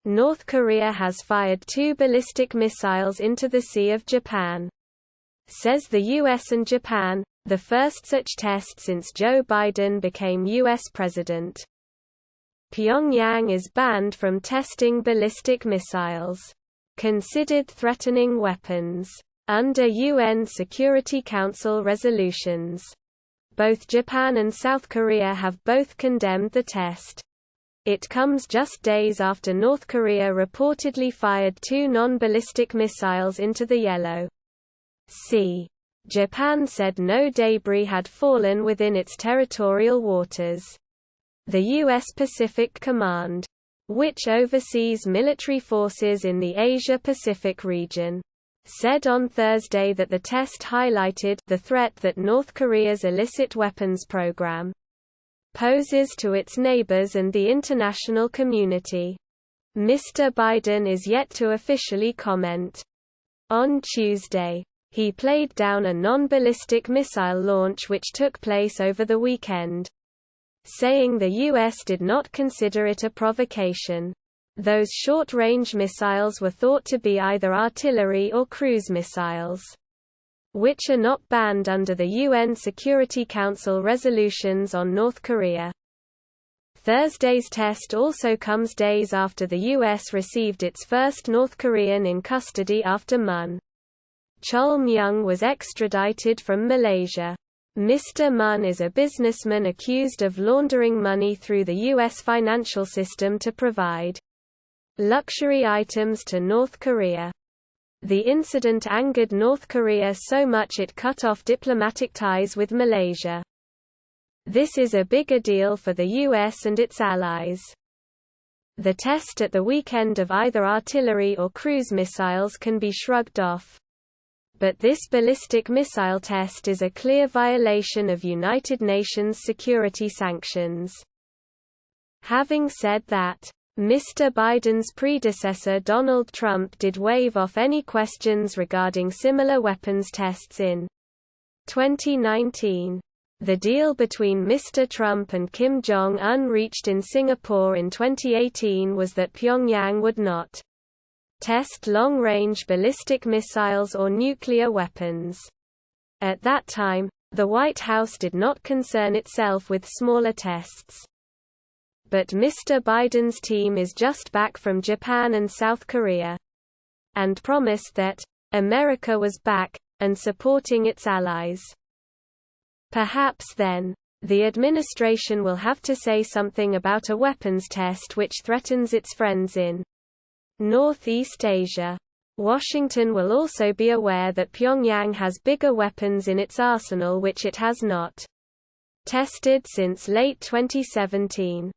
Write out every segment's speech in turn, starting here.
North Korea has fired 2 ballistic missiles into the Sea of Japan. Says the US and Japan, the first such test since Joe Biden became US president. Pyongyang is banned from testing ballistic missiles, considered threatening weapons, under UN Security Council resolutions. Both Japan and South Korea have both condemned the test. It comes just days after North Korea reportedly fired 2 non-ballistic missiles into the Yellow Sea. Japan said no debris had fallen within its territorial waters. The U.S. Pacific Command, which oversees military forces in the Asia-Pacific region, said on Thursday that the test highlighted the threat that North Korea's illicit weapons program poses to its neighbors and the international community. Mr. Biden is yet to officially comment. On Tuesday, he played down a non-ballistic missile launch which took place over the weekend, saying the U.S. did not consider it a provocation. Those short-range missiles were thought to be either artillery or cruise missiles, which are not banned under the UN Security Council resolutions on North Korea. Thursday's test also comes days after the U.S. received its first North Korean in custody after Mun Chol-myung was extradited from Malaysia. Mr. Mun is a businessman accused of laundering money through the U.S. financial system to provide luxury items to North Korea. The incident angered North Korea so much it cut off diplomatic ties with Malaysia. This is a bigger deal for the US and its allies. The test at the weekend of either artillery or cruise missiles can be shrugged off. But this ballistic missile test is a clear violation of United Nations security sanctions. Having said that, Mr. Biden's predecessor Donald Trump did wave off any questions regarding similar weapons tests in 2019. The deal between Mr. Trump and Kim Jong-un reached in Singapore in 2018 was that Pyongyang would not test long-range ballistic missiles or nuclear weapons. At that time, the White House did not concern itself with smaller tests. But Mr. Biden's team is just back from Japan and South Korea, and promised that America was back, and supporting its allies. Perhaps then, the administration will have to say something about a weapons test which threatens its friends in Northeast Asia. Washington will also be aware that Pyongyang has bigger weapons in its arsenal which it has not tested since late 2017.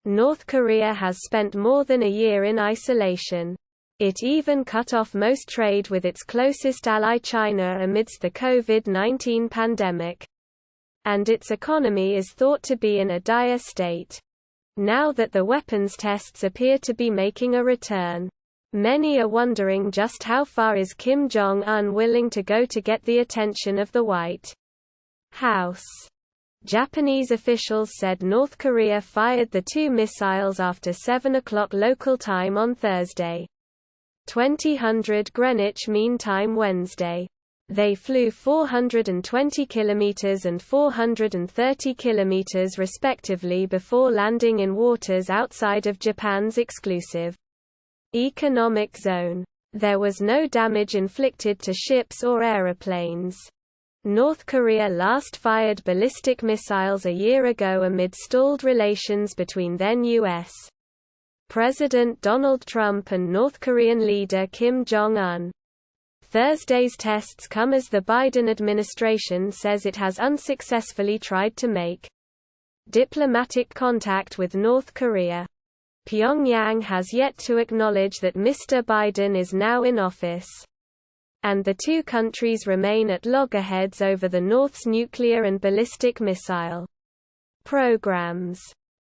North Korea has spent more than a year in isolation. It even cut off most trade with its closest ally China amidst the COVID-19 pandemic. And its economy is thought to be in a dire state. Now that the weapons tests appear to be making a return, many are wondering just how far is Kim Jong-un willing to go to get the attention of the White House. Japanese officials said North Korea fired the 2 missiles after 7 o'clock local time on Thursday, 2000 Greenwich Mean Time Wednesday. They flew 420 km and 430 km respectively before landing in waters outside of Japan's exclusive economic zone. There was no damage inflicted to ships or aeroplanes. North Korea last fired ballistic missiles a year ago amid stalled relations between then U.S. President Donald Trump and North Korean leader Kim Jong-un. Thursday's tests come as the Biden administration says it has unsuccessfully tried to make diplomatic contact with North Korea. Pyongyang has yet to acknowledge that Mr. Biden is now in office, and the 2 countries remain at loggerheads over the North's nuclear and ballistic missile programs.